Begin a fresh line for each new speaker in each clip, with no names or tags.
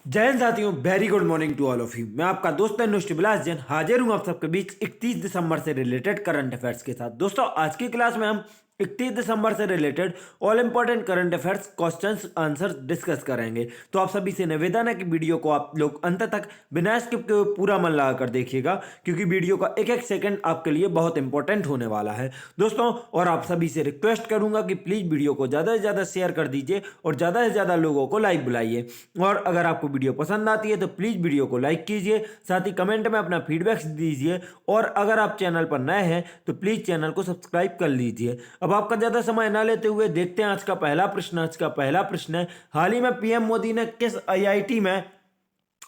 जय हिंद साथियों, very good morning to all of you. मैं आपका दोस्त अनुष्ट बिलास जैन हाजिर हूं आप सबके बीच 31 दिसंबर से रिलेटेड करंट अफेयर्स के साथ। दोस्तों, आज की क्लास में हम 31 दिसंबर से related all important current affairs questions answer discuss करेंगे। तो आप सभी से निवेदन है कि वीडियो को आप लोग अंत तक बिना स्किप के पूरा मन लगा कर देखिएगा, क्योंकि वीडियो का एक एक सेकंड आपके लिए बहुत इंपॉर्टेंट होने वाला है दोस्तों। और आप सभी से रिक्वेस्ट करूंगा कि प्लीज वीडियो को ज्यादा से ज्यादा शेयर कर दीजिए और ज्यादा से ज्यादा लोगों को लाइक बुलाइए। और अगर आपको वीडियो पसंद आती है तो प्लीज वीडियो को लाइक कीजिए, साथ ही कमेंट में अपना फीडबैक दीजिए। और अगर आप चैनल पर नए हैं तो प्लीज चैनल को सब्सक्राइब कर लीजिए। अब आपका ज्यादा समय न लेते हुए देखते हैं आज का पहला प्रश्न। आज का पहला प्रश्न है, हाल ही में पीएम मोदी ने किस आईआईटी में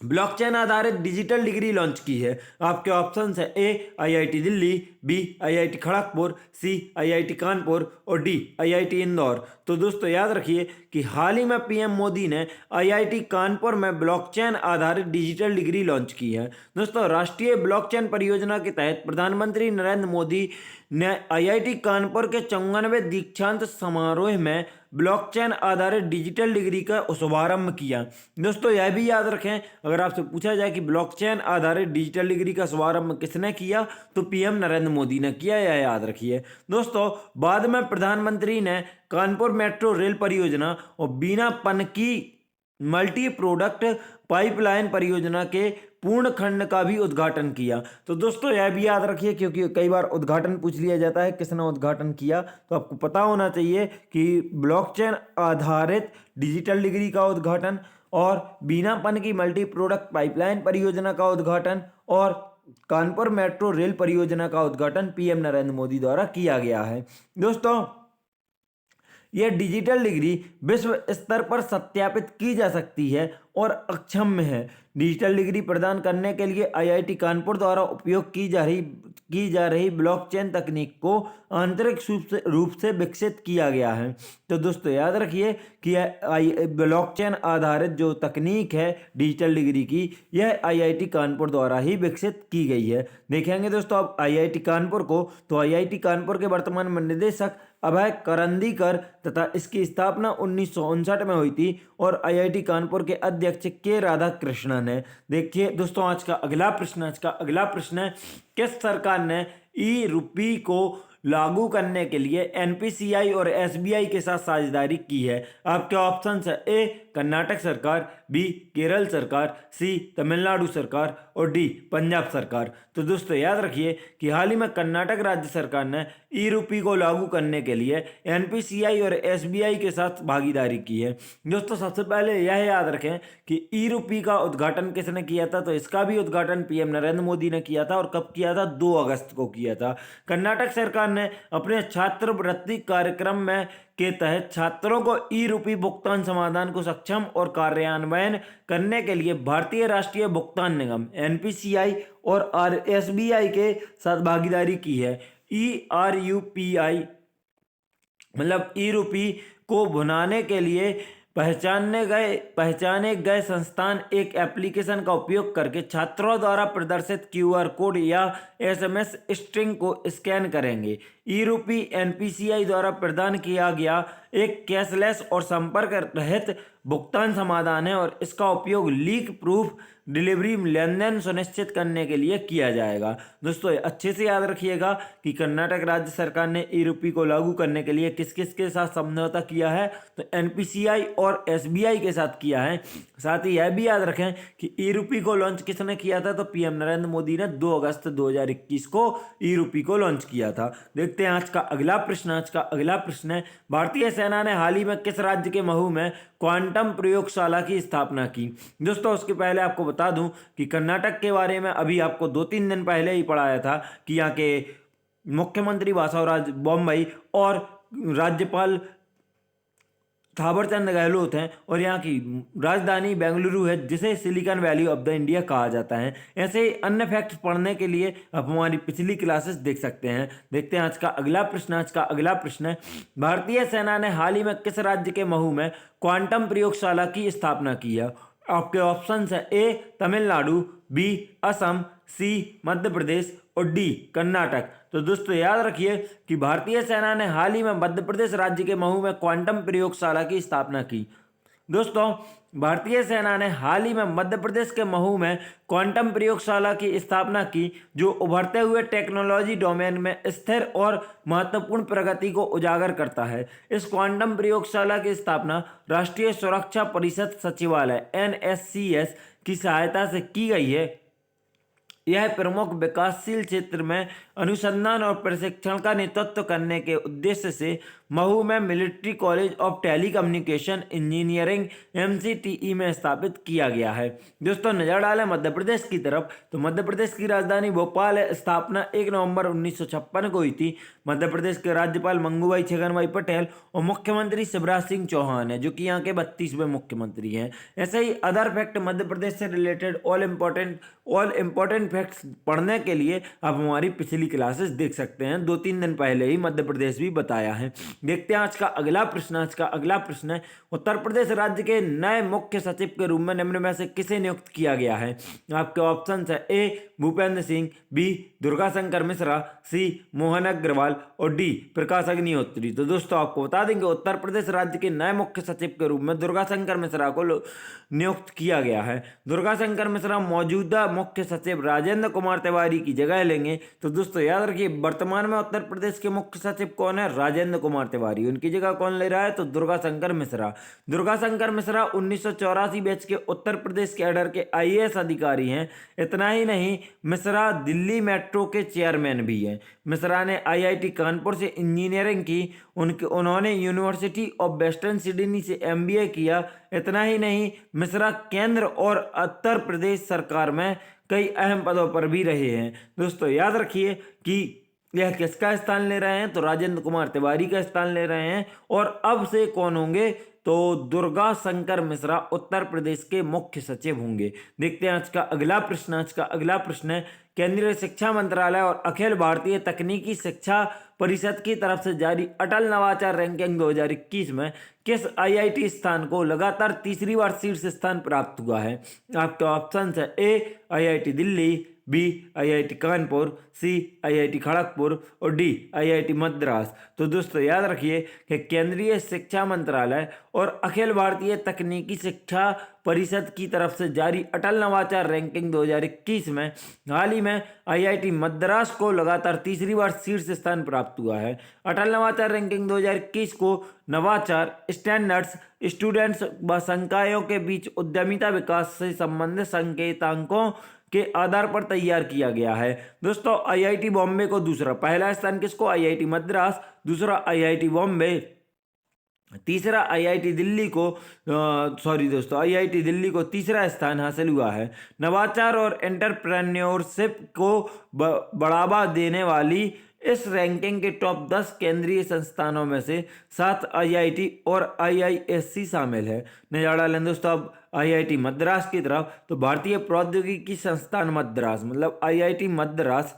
ब्लॉकचेन आधारित डिजिटल डिग्री लॉन्च की है? आपके ऑप्शन है A IIT Delhi, B IIT Kharagpur, C IIT Kanpur और डी आईआईटी इंदौर। तो दोस्तों याद रखिए कि हाल ही में पीएम मोदी ने आईआईटी कानपुर में ब्लॉकचेन आधारित डिजिटल डिग्री लॉन्च की है। दोस्तों, राष्ट्रीय ब्लॉकचेन परियोजना के तहत प्रधानमंत्री नरेंद्र मोदी ने आईआईटी कानपुर के 94वें दीक्षांत समारोह में ब्लॉकचेन आधारित डिजिटल डिग्री का शुभारंभ किया। दोस्तों, यह भी याद रखें, अगर आपसे पूछा जाए कि ब्लॉकचेन आधारित डिजिटल डिग्री का शुभारंभ किसने किया तो पीएम नरेंद्र मोदी ने किया, यह याद रखिए। दोस्तों, बाद में प्रधानमंत्री ने कानपुर मेट्रो रेल परियोजना और बीना पनकी मल्टी प्रोडक्ट पाइपलाइन परियोजना के पूर्ण खंड का भी उद्घाटन किया। तो दोस्तों, यह भी याद रखिए, क्योंकि कई बार उद्घाटन पूछ लिया जाता है किसने उद्घाटन किया, तो आपको पता होना चाहिए कि ब्लॉकचेन आधारित डिजिटल डिग्री का उद्घाटन और बीनापन की मल्टी प्रोडक्ट पाइपलाइन परियोजना का उद्घाटन और कानपुर मेट्रो रेल परियोजना का उद्घाटन पीएम नरेंद्र मोदी द्वारा किया गया है। दोस्तों, यह डिजिटल डिग्री विश्व स्तर पर सत्यापित की जा सकती है और अक्षम है। डिजिटल डिग्री प्रदान करने के लिए आईआईटी कानपुर द्वारा उपयोग की जा रही ब्लॉकचेन तकनीक को आंतरिक रूप से विकसित किया गया है। तो दोस्तों याद रखिए कि ब्लॉकचेन आधारित जो तकनीक है डिजिटल डिग्री की, यह आईआईटी कानपुर द्वारा ही विकसित की गई है। देखेंगे दोस्तों अब आईआईटी कानपुर को, तो आईआईटी कानपुर के वर्तमान में निदेशक अभय करंदीकर तथा इसकी स्थापना 1959 में हुई थी और आईआईटी कानपुर के अध्यक्ष के राधाकृष्णन है। देखिए दोस्तों, आज का अगला प्रश्न है, किस सरकार ने ई रूपी को लागू करने के लिए एनपीसीआई और एसबीआई के साथ साझेदारी की है? आपके ऑप्शन है ए कर्नाटक सरकार, बी केरल सरकार, सी तमिलनाडु सरकार और डी पंजाब सरकार। तो दोस्तों याद रखिए कि हाल ही में कर्नाटक राज्य सरकार ने ई रूपी को लागू करने के लिए एनपीसीआई और एसबीआई के साथ भागीदारी की है। दोस्तों, सबसे पहले यह याद रखें कि ई रूपी का उद्घाटन किसने किया था, तो इसका भी उद्घाटन पीएम नरेंद्र मोदी ने किया था और कब किया था? 2 अगस्त को किया था। कर्नाटक सरकार ने अपने छात्रवृत्ति कार्यक्रम में के तहत छात्रों को ई रूपी भुगतान समाधान को सक्षम और कार्यान्वयन करने के लिए भारतीय राष्ट्रीय भुगतान निगम एनपीसीआई और एसबीआई के साथ भागीदारी की है। ईआरयूपीआई मतलब ई रूपी को भुनाने के लिए पहचाने गए संस्थान एक एप्लीकेशन का उपयोग करके छात्रों द्वारा प्रदर्शित क्यूआर कोड या एसएमएस स्ट्रिंग को स्कैन करेंगे। ई रूपी एनपीसीआई द्वारा प्रदान किया गया एक कैशलेस और संपर्क रहित भुगतान समाधान है और इसका उपयोग लीक प्रूफ डिलीवरी लेन देन सुनिश्चित करने के लिए किया जाएगा। दोस्तों अच्छे से याद रखिएगा कि कर्नाटक राज्य सरकार ने ई रूपी को लागू करने के लिए किस किस के साथ समझौता किया है, तो एनपीसीआई और एसबीआई के साथ किया है। साथ ही यह भी याद रखें कि ई रूपी को लॉन्च किसने किया था, तो पीएम नरेंद्र मोदी ने 2 अगस्त 2021 को ई रूपी को लॉन्च किया था। देखते हैं आज का अगला प्रश्न है, भारतीय सेना ने हाल ही में किस राज्य के महू में क्वांटम प्रयोगशाला की स्थापना की? दोस्तों, उसके पहले आपको बता दूं कि कर्नाटक के बारे में अभी आपको 2-3 दिन पहले ही पढ़ाया था कि यहाँ के मुख्यमंत्री वासवराज बोम्मई और राज्यपाल थावरचंद गहलोत हैं और यहाँ की राजधानी बेंगलुरु है, जिसे silicon valley of the India कहा जाता है। ऐसे अन्य फैक्ट्स पढ़ने के लिए आप हमारी पिछली क्लासेस देख सकते हैं। देखते हैं आज का अगला प्रश्न है, भारतीय सेना ने हाल ही में किस राज्य के महू में क्वांटम प्रयोगशाला की स्थापना की है? आपके ऑप्शन है ए तमिलनाडु, बी असम, सी मध्य प्रदेश और डी कर्नाटक। तो दोस्तों याद रखिए कि भारतीय सेना ने हाल ही में मध्य प्रदेश राज्य के महू में क्वांटम प्रयोगशाला की स्थापना की। दोस्तों भारतीय सेना ने हाल ही में मध्य प्रदेश के महू में क्वांटम प्रयोगशाला की स्थापना की, जो उभरते हुए टेक्नोलॉजी डोमेन में स्थिर और महत्वपूर्ण प्रगति को उजागर करता है। इस क्वांटम प्रयोगशाला की स्थापना राष्ट्रीय सुरक्षा परिषद सचिवालय (NSCS) की सहायता से की गई है। यह प्रमुख विकासशील क्षेत्र में अनुसंधान और प्रशिक्षण का नेतृत्व करने के उद्देश्य से महू में military college of telecommunication engineering (MCTE) में स्थापित किया गया है। दोस्तों नजर डालें मध्य प्रदेश की तरफ, तो मध्य प्रदेश की राजधानी भोपाल है। स्थापना 1 नवंबर 1956 को हुई थी। मध्य प्रदेश के राज्यपाल मंगूभाई छगन भाई पटेल और मुख्यमंत्री शिवराज सिंह चौहान है, जो कि यहाँ के 32वें मुख्यमंत्री हैं। ऐसे ही अदर फैक्ट मध्य प्रदेश से रिलेटेड ऑल इम्पोर्टेंट फैक्ट्स पढ़ने के लिए आप हमारी पिछली क्लासेस देख सकते हैं। 2-3 दिन पहले ही मध्य प्रदेश भी बताया है। देखते हैं आज का अगला प्रश्न है, उत्तर प्रदेश राज्य के नए मुख्य सचिव के रूप में निम्न में से किसे नियुक्त किया गया है? आपके ऑप्शन है ए भूपेंद्र सिंह, बी दुर्गाशंकर मिश्रा, सी मोहन अग्रवाल और डी प्रकाश अग्निहोत्री। तो दोस्तों आपको बता देंगे उत्तर प्रदेश राज्य के नए मुख्य सचिव के रूप में दुर्गाशंकर मिश्रा को नियुक्त किया गया है। दुर्गाशंकर मिश्रा मौजूदा मुख्य सचिव राजेंद्र कुमार तिवारी की जगह लेंगे। तो दोस्तों याद रखिए वर्तमान में उत्तर प्रदेश के मुख्य सचिव कौन है? राजेंद्र कुमार तिवारी। उनकी जगह कौन ले रहा है? तो दुर्गाशंकर मिश्रा। दुर्गाशंकर मिश्रा 1984 बैच के उत्तर प्रदेश कैडर के IAS अधिकारी हैं। इतना ही नहीं, मिश्रा दिल्ली मेट्रो के चेयरमैन भी हैं। मिश्रा ने IIT कानपुर से इंजीनियरिंग की। उन्होंने यूनिवर्सिटी ऑफ वेस्टर्न सिडनी से MBA किया। इतना ही नहीं, मिश्रा केंद्र और उत्तर प्रदेश सरकार में कई अहम पदों पर भी रहे हैं। दोस्तों याद रखिए कि यह किसका स्थान ले रहे हैं? तो राजेंद्र कुमार तिवारी का स्थान ले रहे हैं। और अब से कौन होंगे? तो दुर्गाशंकर मिश्रा उत्तर प्रदेश के मुख्य सचिव होंगे। देखते हैं आज का अगला प्रश्न है, केंद्रीय शिक्षा मंत्रालय और अखिल भारतीय तकनीकी शिक्षा परिषद की तरफ से जारी अटल नवाचार रैंकिंग 2021 में किस IIT स्थान को लगातार तीसरी बार शीर्ष स्थान प्राप्त हुआ है? आपके ऑप्शन है A IIT Delhi, B IIT Kanpur, C IIT Kharagpur और डी IIT मद्रास। तो दोस्तों याद रखिए कि केंद्रीय शिक्षा मंत्रालय और अखिल भारतीय तकनीकी शिक्षा परिषद की तरफ से जारी अटल नवाचार रैंकिंग 2021 में हाल ही में IIT मद्रास को लगातार तीसरी बार शीर्ष स्थान प्राप्त हुआ है। अटल नवाचार रैंकिंग 2021 को नवाचार, स्टैंडर्ड्स, स्टूडेंट्स व संकायों के बीच उद्यमिता विकास से संबंधित संकेतांकों के आधार पर तैयार किया गया है। दोस्तों IIT बॉम्बे को दूसरा, पहला स्थान किसको? IIT मद्रास, दूसरा IIT बॉम्बे, तीसरा IIT दिल्ली को IIT दिल्ली को तीसरा स्थान हासिल हुआ है। नवाचार और एंटरप्रेन्योरशिप को बढ़ावा देने वाली इस रैंकिंग के टॉप 10 केंद्रीय संस्थानों में से 7 IIT और IISc शामिल है। नजारा लें दोस्तों अब IIT मद्रास की तरफ, तो भारतीय प्रौद्योगिकी संस्थान मद्रास मतलब IIT मद्रास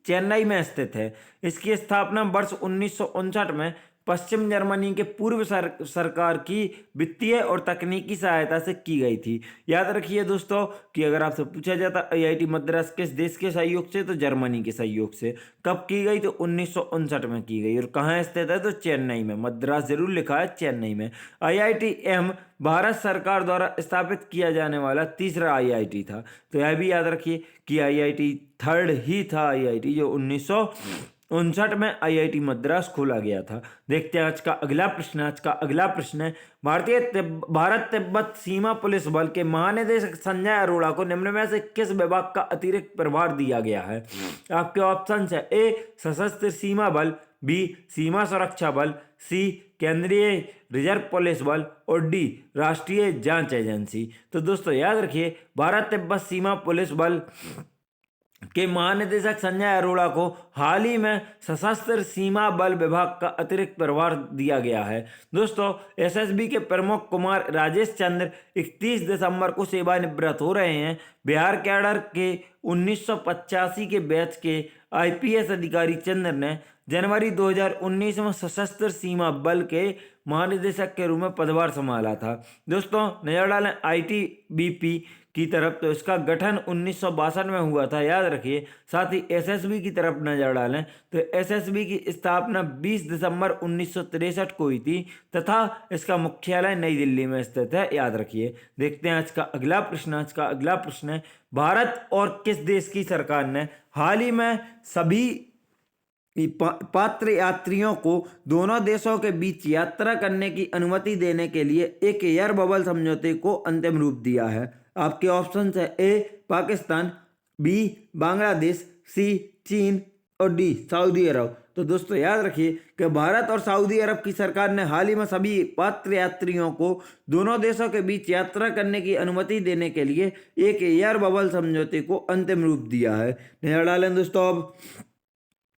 चेन्नई में स्थित है। इसकी स्थापना वर्ष 1959 में पश्चिम जर्मनी के पूर्व सरकार की वित्तीय और तकनीकी सहायता से की गई थी। याद रखिए दोस्तों कि अगर आपसे पूछा जाता IIT मद्रास किस देश के सहयोग से, तो जर्मनी के सहयोग से। कब की गई? तो 1959 में की गई। और कहाँ स्थित है? तो चेन्नई में। मद्रास जरूर लिखा है, चेन्नई में। IITM भारत सरकार द्वारा स्थापित किया जाने वाला तीसरा IIT था। तो यह भी याद रखिए कि IIT थर्ड ही था IIT जो 1959 में IIT मद्रास खोला गया था। देखते हैं आज का अगला प्रश्न है, भारत तिब्बत सीमा पुलिस बल के महानिदेशक संजय अरोड़ा को निम्न में से किस विभाग का अतिरिक्त प्रभार दिया गया है? आपके ऑप्शन है ए सशस्त्र सीमा बल, बी सीमा सुरक्षा बल, सी केंद्रीय रिजर्व पुलिस बल और डी राष्ट्रीय जांच एजेंसी। तो दोस्तों याद रखिए भारत तिब्बत सीमा पुलिस बल के महानिदेशक संजय अरोड़ा को हाल ही में सशस्त्र सीमा बल विभाग का अतिरिक्त प्रभार दिया गया है। दोस्तों SSB के प्रमुख कुमार राजेश चंद्र 31 दिसंबर को सेवानिवृत्त हो रहे हैं। बिहार कैडर के 1985 के बैच के IPS अधिकारी चंद्र ने जनवरी 2019 में सशस्त्र सीमा बल के महानिदेशक के रूप में पदभार संभाला था। दोस्तों नजर डालें ITBP की तरफ, तो इसका गठन 1962 में हुआ था, याद रखिए। साथ ही एसएसबी की तरफ नजर डालें तो एसएसबी की स्थापना 20 दिसंबर 1963 को हुई थी तथा इसका मुख्यालय नई दिल्ली में स्थित है, याद रखिए। देखते हैं आज का अगला प्रश्न। आज का अगला प्रश्न है, भारत और किस देश की सरकार ने हाल ही में सभी पात्र यात्रियों को दोनों देशों के बीच यात्रा करने की अनुमति देने के लिए एक एयर बबल समझौते को अंतिम रूप दिया है? आपके ऑप्शन है ए पाकिस्तान, बी बांग्लादेश, सी चीन और डी सऊदी अरब। तो दोस्तों याद रखिए कि भारत और सऊदी अरब की सरकार ने हाल ही में सभी पात्र यात्रियों को दोनों देशों के बीच यात्रा करने की अनुमति देने के लिए एक एयर बबल समझौते को अंतिम रूप दिया है। नजर डालें दोस्तों अब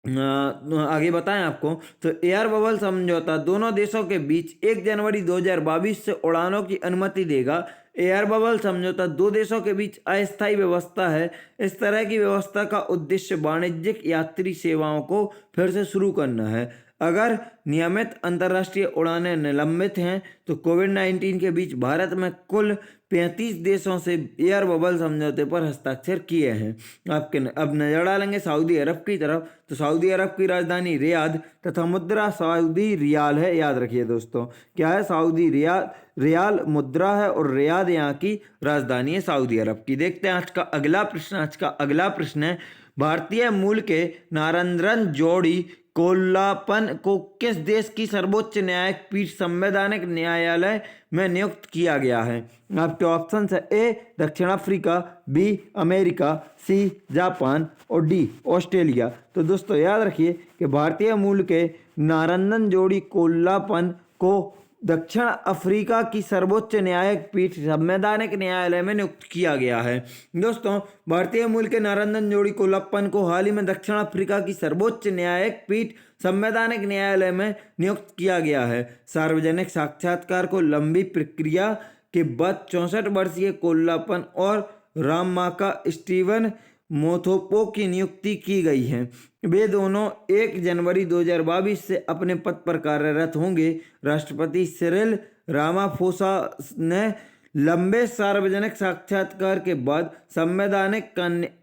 आगे बताएं आपको, तो एयर बबल समझौता दोनों देशों के बीच 1 जनवरी 2022 से उड़ानों की अनुमति देगा। एयर बबल समझौता दो देशों के बीच अस्थायी व्यवस्था है। इस तरह की व्यवस्था का उद्देश्य वाणिज्यिक यात्री सेवाओं को फिर से शुरू करना है। अगर नियमित अंतर्राष्ट्रीय उड़ानें निलंबित हैं तो कोविड-19 के बीच भारत में कुल 35 देशों से एयर बबल समझौते पर हस्ताक्षर किए हैं। आपके अब नजर डालेंगे सऊदी अरब की तरफ, तो सऊदी अरब की राजधानी रियाद तथा मुद्रा सऊदी रियाल है, याद रखिए दोस्तों। क्या है? सऊदी रियाल मुद्रा है और रियाद यहाँ की राजधानी है सऊदी अरब की। देखते हैं आज का अगला प्रश्न। आज का अगला प्रश्न है, भारतीय मूल के नारंद्रन जोड़ी कोल्लापन को किस देश की सर्वोच्च न्यायिक पीठ संवैधानिक न्यायालय में नियुक्त किया गया है? आपके ऑप्शन है ए दक्षिण Africa, B America, C Japan और डी ऑस्ट्रेलिया। तो दोस्तों याद रखिए कि भारतीय मूल के नारंदन जोड़ी कोल्लापन को दक्षिण अफ्रीका की सर्वोच्च न्यायिक पीठ संवैधानिक न्यायालय में नियुक्त किया गया है। दोस्तों भारतीय मूल के नारंदन जोड़ी कोल्लापन को हाल ही में दक्षिण अफ्रीका की सर्वोच्च न्यायिक पीठ संवैधानिक न्यायालय में नियुक्त किया गया है। सार्वजनिक साक्षात्कार को लंबी प्रक्रिया के बाद 64 वर्षीय कोल्लापन और राममाका स्टीवन मोथोपो की नियुक्ति की गई है। वे दोनों 1 जनवरी 2022 से अपने पद पर कार्यरत होंगे। राष्ट्रपति सिरिल रामाफोसा ने लंबे सार्वजनिक साक्षात्कार के बाद संवैधानिक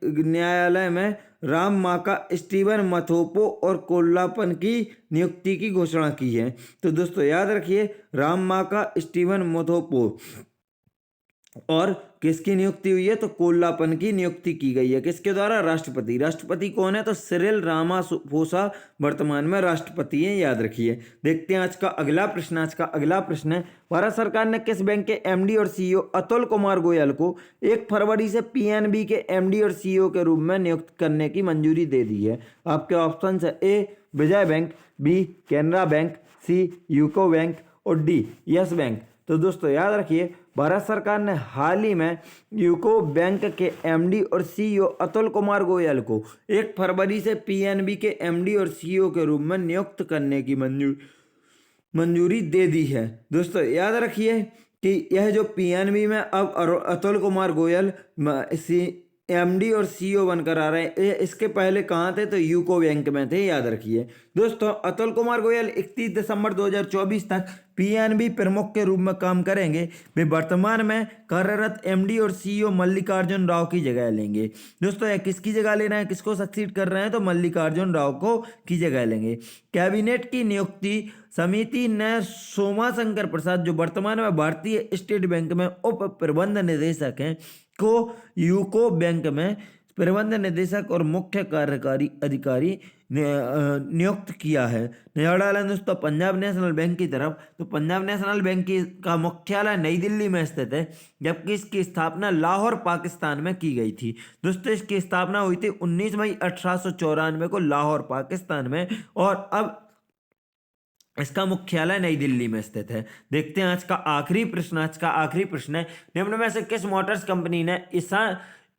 न्यायालय में राममाका स्टीवन मथोपो और कोल्लापन की नियुक्ति की घोषणा की है। तो दोस्तों याद रखिए राममाका स्टीवन मथोपो और किसकी नियुक्ति हुई है? तो कोल्लापन की नियुक्ति की गई है। किसके द्वारा? राष्ट्रपति कौन है? तो सिरिल रामाफोसा वर्तमान में राष्ट्रपति हैं, याद रखिए। देखते हैं आज का अगला प्रश्न। आज का अगला प्रश्न है, भारत सरकार ने किस बैंक के एमडी और सीईओ अतुल कुमार गोयल को 1 फरवरी से पीएनबी के एमडी और सीईओ के रूप में नियुक्त करने की मंजूरी दे दी है? आपके ऑप्शन है ए विजय बैंक, बी कैनरा बैंक, सी यूको बैंक और डी यस बैंक। तो दोस्तों याद रखिए भारत सरकार ने हाल ही में यूको बैंक के एमडी और सीईओ अतुल कुमार गोयल को 1 फरवरी से पीएनबी के एमडी और सीईओ के रूप में नियुक्त करने की मंजूरी दे दी है। दोस्तों याद रखिए कि यह जो पीएनबी में अब अतुल कुमार गोयल एमडी और सीईओ बनकर आ रहे हैं, इसके पहले कहाँ थे? तो यूको बैंक में थे, याद रखिए। दोस्तों अतुल कुमार गोयल 31 दिसंबर 2024 तक पीएनबी प्रमुख के रूप में काम करेंगे। वे वर्तमान में कार्यरत एमडी और सीईओ मल्लिकार्जुन राव की जगह लेंगे। दोस्तों यह किसकी जगह ले रहे हैं, किसको सक्सीड कर रहे हैं? तो मल्लिकार्जुन राव को की जगह लेंगे। कैबिनेट की नियुक्ति समिति ने सोमा शंकर प्रसाद, जो वर्तमान में भारतीय स्टेट बैंक में उप प्रबंध निदेशक हैं, को यूको बैंक में प्रबंध निदेशक और मुख्य कार्यकारी अधिकारी नियुक्त किया है। नजर डालें दोस्तों पंजाब नेशनल बैंक की तरफ, तो पंजाब नेशनल बैंक का मुख्यालय नई दिल्ली में स्थित है, जबकि इसकी स्थापना लाहौर पाकिस्तान में की गई थी। दोस्तों इसकी स्थापना हुई थी 19 मई 1894 को लाहौर पाकिस्तान में, और अब इसका मुख्यालय नई दिल्ली में स्थित है। देखते हैं आज का आखिरी प्रश्न। आज का आखिरी प्रश्न है, निम्न में से किस मोटर्स कंपनी ने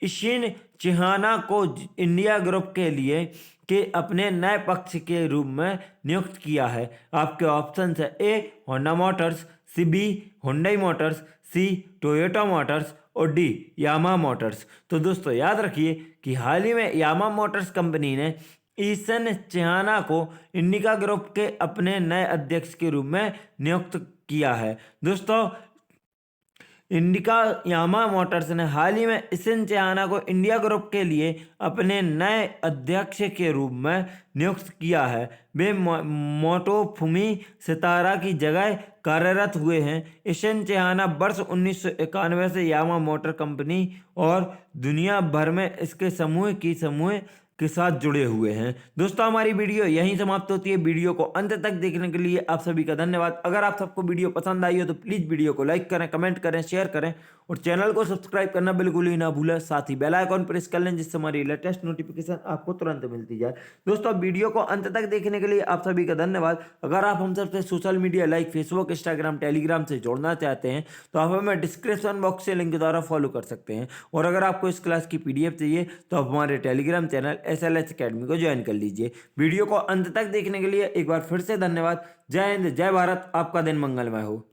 ईशिन चिहाना को इंडिया ग्रुप के लिए के अपने नए पक्ष के रूप में नियुक्त किया है? आपके ऑप्शन है A Honda Motors, C B Hyundai Motors, C Toyota Motors और डी यामा मोटर्स। तो दोस्तों याद रखिए कि हाल ही में यामा मोटर्स कंपनी ने ईशन चिहाना को इंडिका ग्रुप के अपने नए अध्यक्ष के रूप में नियुक्त किया है। दोस्तों इंडिका यामा मोटर्स ने हाल ही में इशिन चहाना को इंडिया ग्रुप के लिए अपने नए अध्यक्ष के रूप में नियुक्त किया है। वे मोटोफुमी सितारा की जगह कार्यरत हुए हैं। इशिन चहाना वर्ष 1991 से यामा मोटर कंपनी और दुनिया भर में इसके समूह के साथ जुड़े हुए हैं। दोस्तों, हमारी वीडियो यहीं समाप्त होती है। वीडियो को अंत तक देखने के लिए आप सभी का धन्यवाद। अगर आप सबको वीडियो पसंद आई हो तो प्लीज़ वीडियो को लाइक करें, कमेंट करें, शेयर करें और चैनल को सब्सक्राइब करना बिल्कुल ही ना भूलें। साथ ही बेल आइकॉन प्रेस कर लें जिससे हमारी लेटेस्ट नोटिफिकेशन आपको तुरंत मिलती जाए। दोस्तों, वीडियो को अंत तक देखने के लिए आप सभी का धन्यवाद। अगर आप हम सबसे social media like Facebook, Instagram, Telegram से जोड़ना चाहते हैं तो आप हमें डिस्क्रिप्शन बॉक्स से लिंक द्वारा फॉलो कर सकते हैं। और अगर आपको इस क्लास की PDF चाहिए तो आप हमारे टेलीग्राम चैनल SLH अकेडमी को ज्वाइन कर लीजिए। वीडियो को अंत तक देखने के लिए एक बार फिर से धन्यवाद। जय हिंद, जय भारत, आपका दिन मंगलमय हो।